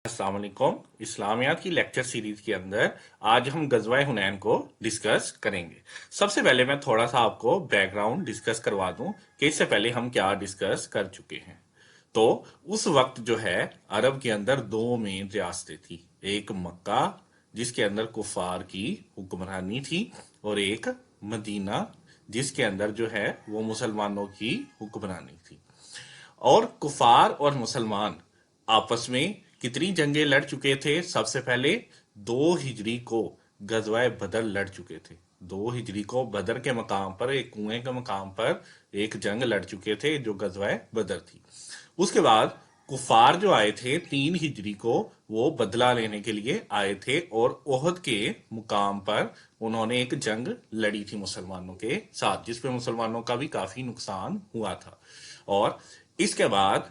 अस्सलाम वालेकुम। इस्लामियात की लेक्चर सीरीज के अंदर आज हम गजवा हुनैन को डिस्कस करेंगे। सबसे पहले मैं थोड़ा सा आपको बैकग्राउंड डिस्कस करवा दूं कि इससे पहले हम क्या डिस्कस कर चुके हैं। तो उस वक्त जो है अरब के अंदर दो मेन रियासतें थी, एक मक्का जिसके अंदर कुफार की हुक्मरानी थी और एक मदीना जिसके अंदर जो है वो मुसलमानों की हुक्मरानी थी। और कुफार और मुसलमान आपस में कितनी जंगें लड़ चुके थे? सबसे पहले 2 हिजरी को गजवाए बदर लड़ चुके थे। 2 हिजरी को बदर के मकाम पर, एक कुएं के मकाम पर एक जंग लड़ चुके थे जो गजवाए बदर थी। उसके बाद कुफार जो आए थे 3 हिजरी को, वो बदला लेने के लिए आए थे और ओहद के मुकाम पर उन्होंने एक जंग लड़ी थी मुसलमानों के साथ, जिसपे मुसलमानों का भी काफी नुकसान हुआ था। और इसके बाद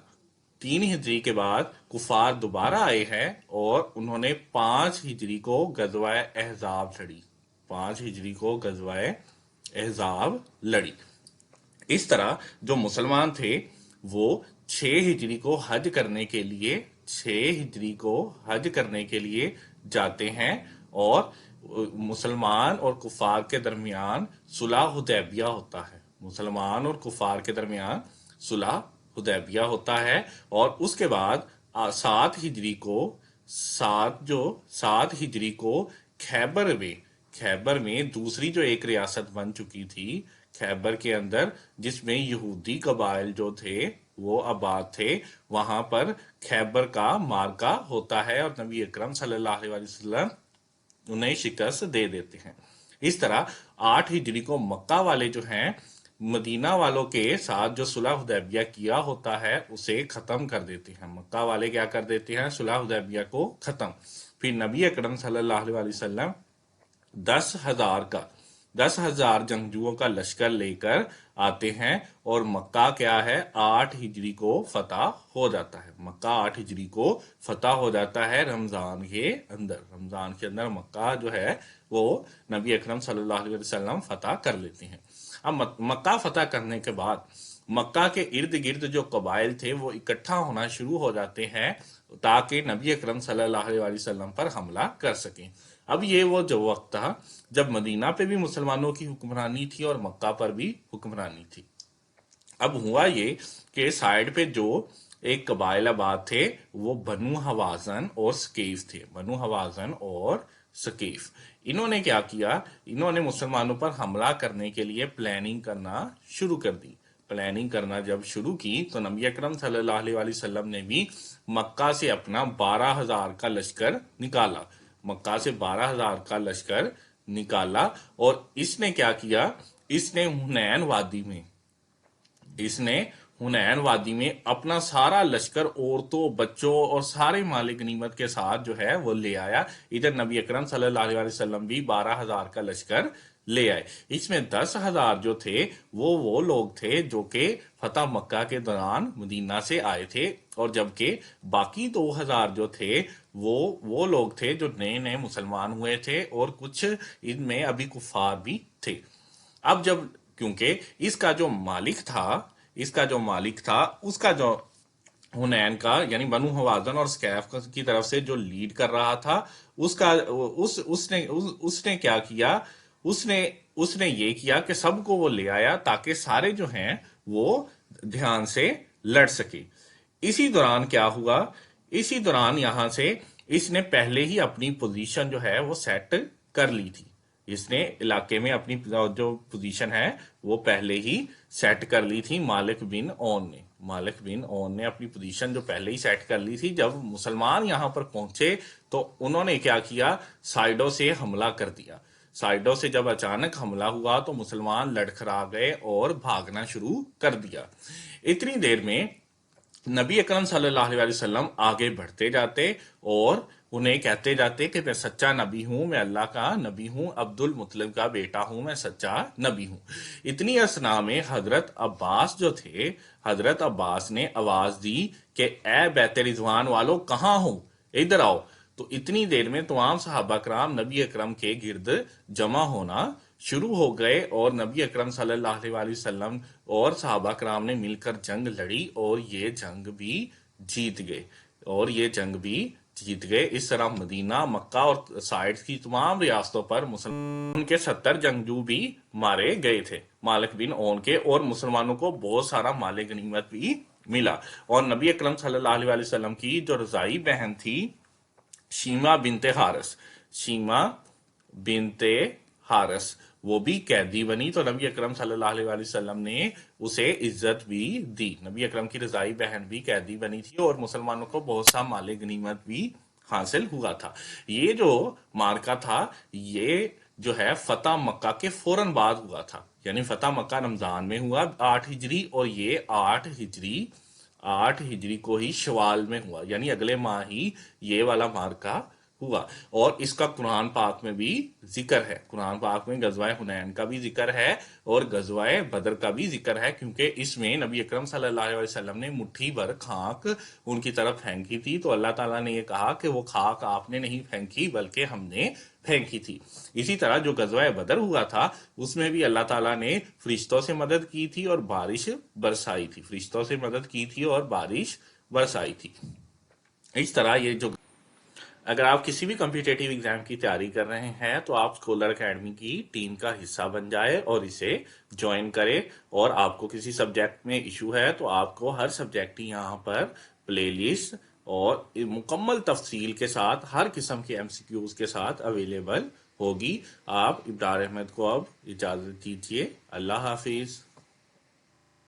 3 हिजरी के बाद कुफार दोबारा आए हैं और उन्होंने 5 हिजरी को गजवाए अहजाब लड़ी। 5 हिजरी को गजवाए अहजाब लड़ी। इस तरह जो मुसलमान थे वो 6 हिजरी को हज करने के लिए 6 हिजरी को हज करने के लिए जाते हैं और मुसलमान और कुफार के दरमियान सुलह हुदैबिया होता है। मुसलमान और कुफार के दरमियान सुलह हुदैबिया होता है। और उसके बाद 7 हिजरी को 7 हिजरी को खैबर में दूसरी जो एक रियासत बन चुकी थी खैबर के अंदर, जिसमें यहूदी कबाइल जो थे वो आबाद थे, वहां पर खैबर का मार्का होता है और नबी अकरम सल्लल्लाहु अलैहि वसल्लम उन्हें शिकस्त दे देते हैं। इस तरह 8 हिजरी को मक्का वाले जो हैं मदीना वालों के साथ जो सुलह हुदैबिया किया होता है उसे खत्म कर देते हैं। मक्का वाले क्या कर देते हैं? सुलह हुदैबिया को खत्म। फिर नबी अकरम सल्लल्लाहु अलैहि वसल्लम 10,000 जंगजुओं का लश्कर लेकर आते हैं और मक्का क्या है 8 हिजरी को फतह हो जाता है। मक्का 8 हिजरी को फतह हो जाता है रमजान के अंदर। रमजान के अंदर मक्का जो है वो नबी अकरम सल्लल्लाहु अलैहि वसल्लम फतह कर लेते हैं। अब मक्का फतह करने के बाद मक्का के इर्द गिर्द जो कबाइल थे वो इकट्ठा होना शुरू हो जाते हैं ताकि नबी अकरम सल्लल्लाहु अलैहि वसल्लम पर हमला कर सकें। अब ये वो जो वक्त था जब मदीना पे भी मुसलमानों की हुक्मरानी थी और मक्का पर भी हुक्मरानी थी। अब हुआ ये कि साइड पे जो एक कबाइल आबाद थे वो बनु हवाजन और सकीफ थे। बनु हवाजन और सकीफ इन्होंने क्या किया? इन्होंने मुसलमानों पर हमला करने के लिए प्लानिंग करना शुरू कर दी। प्लानिंग करना जब शुरू की तो नबी अकरम सल्लल्लाहु अलैहि वसल्लम ने भी मक्का से अपना 12,000 का लश्कर निकाला। मक्का से 12,000 का लश्कर निकाला और इसने क्या किया? इसने हुनैन वादी में अपना सारा लश्कर औरतों बच्चों और सारे माल गनीमत के साथ जो है वो ले आया। इधर नबी अकरम सल्लल्लाहु अलैहि वसल्लम भी 12,000 का लश्कर ले आए। इसमें 10,000 जो थे वो लोग थे जो कि फतह मक्का के दौरान मदीना से आए थे और जबकि बाकी 2,000 जो थे वो लोग थे जो नए नए मुसलमान हुए थे और कुछ इनमें अभी कुफार भी थे। अब जब क्योंकि इसका जो मालिक था उसका जो हुनैन का यानी बनु हवाजन और स्कैफ की तरफ से जो लीड कर रहा था उसका उसने क्या किया? उसने उसने ये किया कि सबको वो ले आया ताकि सारे जो हैं वो ध्यान से लड़ सके। इसी दौरान क्या हुआ? इसी दौरान यहां से इसने पहले ही अपनी पोजीशन जो है वो सेट कर ली थी। इसने इलाके में अपनी जो पोजीशन है वो पहले ही सेट कर ली थी। मालिक बिन ओन ने अपनी पोजीशन जो पहले ही सेट कर ली थी। जब मुसलमान यहां पर पहुंचे तो उन्होंने क्या किया? साइडों से हमला कर दिया। साइडों से जब अचानक हमला हुआ तो मुसलमान लड़खड़ा गए और भागना शुरू कर दिया। इतनी देर में नबी अकरम सल्लल्लाहु अलैहि वसल्लम आगे बढ़ते जाते और उन्हें कहते जाते कि मैं सच्चा नबी हूं, मैं अल्लाह का नबी हूं, अब्दुल मुत्तलिब का बेटा हूं, मैं सच्चा नबी हूं। इतनी असना में हजरत अब्बास ने आवाज दी कि ए बैत रिजवान वालों कहाँ हो, इधर आओ। तो इतनी देर में तमाम सहाबा कराम नबी अकरम के गिर्द जमा होना शुरू हो गए और नबी अकरम सल्लल्लाहु अलैहि वसल्लम और सहाबा कराम ने मिलकर जंग लड़ी और ये जंग भी जीत गए। जीत गए। इस तरह मदीना, मक्का और साइड की तमाम रियासतों पर मुसलमान के 70 जंगजू भी मारे गए थे मालिक बिन ओन के, और मुसलमानों को बहुत सारा माल गनीमत भी मिला। और नबी अकरम सल्लल्लाहु अलैहि वसल्लम की जो रजाई बहन थी शीमा बिनते हारस, शीमा बिनते हारस, वो भी कैदी बनी, तो नबी अकरम सल्लल्लाहु अलैहि वसल्लम ने उसे इज्जत भी दी। नबी अकरम की रजाई बहन भी कैदी बनी थी और मुसलमानों को बहुत सा माल गनीमत भी हासिल हुआ था। ये जो मार्का था, ये जो है फतेह मक्का के फौरन बाद हुआ था, यानी फतेह मक्का रमजान में हुआ 8 हिजरी, और ये 8 हिजरी को ही शवाल में हुआ, यानी अगले माह ही ये वाला मार्का हुआ। और इसका कुरान पाक में भी जिक्र है, कुरान पाक में गजवाए हुनैन का भी जिक्र है और गजवाए बदर का भी जिक्र है, क्योंकि इसमें नबी अकरम सल्लल्लाहु अलैहि वसल्लम ने मुट्ठी भर खाक उनकी तरफ फेंकी थी, तो अल्लाह ताला ने ये कहा कि वो खाक आपने नहीं फेंकी बल्कि हमने फेंकी थी। इसी तरह जो गजवाए बदर हुआ था, उसमें भी अल्लाह ताला ने फरिश्तों से मदद की थी और बारिश बरसाई थी, फरिश्तों से मदद की थी और बारिश बरसाई थी। इस तरह ये जो, अगर आप किसी भी कम्पिटेटिव एग्जाम की तैयारी कर रहे हैं तो आप स्कॉलर एकेडमी की टीम का हिस्सा बन जाए और इसे ज्वाइन करें। और आपको किसी सब्जेक्ट में इशू है तो आपको हर सब्जेक्ट की यहाँ पर प्लेलिस्ट और मुकम्मल तफसील के साथ हर किस्म के एमसीक्यूज के साथ अवेलेबल होगी। आप इब्रार अहमद को अब इजाज़त दीजिए। अल्लाह हाफिज़।